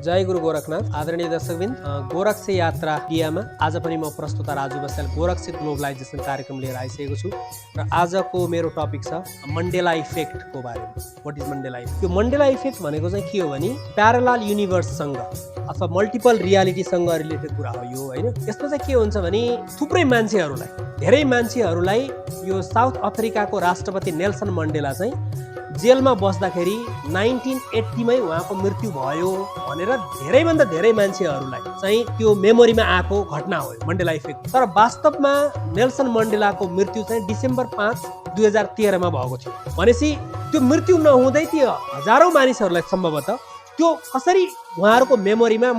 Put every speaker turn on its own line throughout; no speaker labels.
जय गुरु गोरखनाथ। आदरणीय दर्शकबिन, गोरख से यात्रा क्रियामा आज पनि म प्रस्तुता राजु बस्याल गोरखसित ग्लोबलाइजेसन कार्यक्रम लिएर आइसकेको छु र आजको मेरो टपिक छ मण्डेला इफेक्टको बारेमा। What is Mandela effect? यो मण्डेला इफेक्ट भनेको चाहिँ के हो भने प्यारलल युनिभर्ससँग अथवा मल्टिपल रियालिटीसँग रिलेटेड कुरा हो यो, हैन। यसमा चाहिँ के हुन्छ भने थुप्रै मान्छेहरूलाई, धेरै मान्छेहरूलाई यो साउथ अफ्रिकाको राष्ट्रपति नेल्सन मण्डेला चाहिँ जेलमा बस्दाखेरि 1980 मै उहाँको मृत्यु भयो भनेर धेरैभन्दा धेरै मान्छेहरूलाई चाहिँ त्यो मेमोरीमा आएको घटना हो मण्डेला इफेक्ट। तर वास्तवमा नेल्सन मण्डेलाको मृत्यु चाहिँ डिसेम्बर 5, 2013 मा भएको थियो। भनेपछि त्यो मृत्यु नहुँदै त्यो हजारौं मानिसहरूलाई सम्भवतः त्यो कसरी उहाँहरूको मेमोरीमा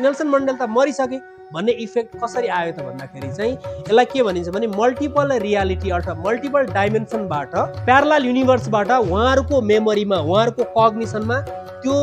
नेल्सन मण्डेला त मरिसके भन्ने इफेक्ट कसरी आयो त भन्दाखेरि चाहिँ यसलाई के भनिन्छ भने मल्टिपल रियालिटी अर्थात् मल्टिपल डाइमेन्सनबाट, प्यारलल युनिभर्सबाट उहाँहरूको मेमोरीमा, उहाँहरूको कग्निसनमा त्यो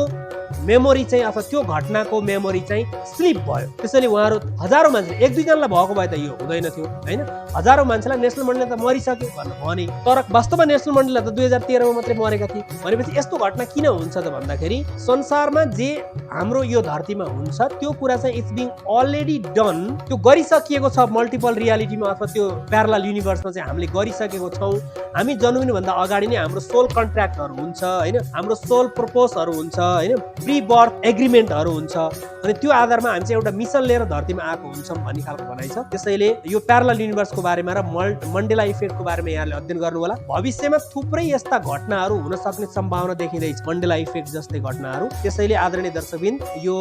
मेमोरी चाहिँ अथवा त्यो घटनाको मेमोरी चाहिँ स्लिप भयो। त्यसैले उहाँहरू हजारौं मान्छे, एक दुईजनालाई भएको भए त यो हुँदैन थियो, हैन। हजारौं मान्छेलाई नेल्सन मण्डेला त मरिसके भनेर भने, तर वास्तवमा नेल्सन मण्डेला त 2013 मा मात्रै मरेका थिए। भनेपछि यस्तो घटना किन हुन्छ त भन्दाखेरि संसारमा जे हाम्रो यो धरतीमा हुन्छ त्यो कुरा चाहिँ इट्स बिङ अलरेडी डन, त्यो गरिसकिएको छ मल्टिपल रियालिटीमा अथवा त्यो प्यारलल युनिभर्समा चाहिँ हामीले गरिसकेको छौँ। हामी जन्मिनु भन्दा अगाडि नै हाम्रो सोल कन्ट्र्याक्टहरू हुन्छ, हैन। हाम्रो सोल प्रपोजहरू हुन्छ, हैन। प्री बर्थ एग्रिमेन्टहरू हुन्छ अनि त्यो आधारमा हामी चाहिँ एउटा मिसन लिएर धरतीमा आएको हुन्छौँ भन्ने खालको भनाइ छ। त्यसैले यो प्यारलल युनिभर्सको बारेमा र मण्डेला इफेक्टको बारेमा यहाँले अध्ययन गर्नु होला। भविष्यमा थुप्रै यस्ता घटनाहरू हुन सक्ने सम्भावना देखिँदैछ, मण्डेला इफेक्ट जस्तै घटनाहरू। त्यसैले आदरणीय दर्शकबिन, यो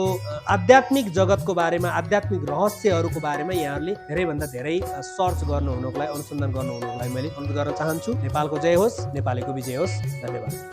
आध्यात्मिक जगतको बारेमा, आध्यात्मिक रहस्यहरूको बारेमा यहाँहरूले धेरैभन्दा धेरै सर्च गर्नु हुनुको लागि, अनुसन्धान गर्नु हुनुको लागि मैले अनुरोध गर्न चाहन्छु। नेपालको जय होस्, नेपालीको विजय होस्। धन्यवाद।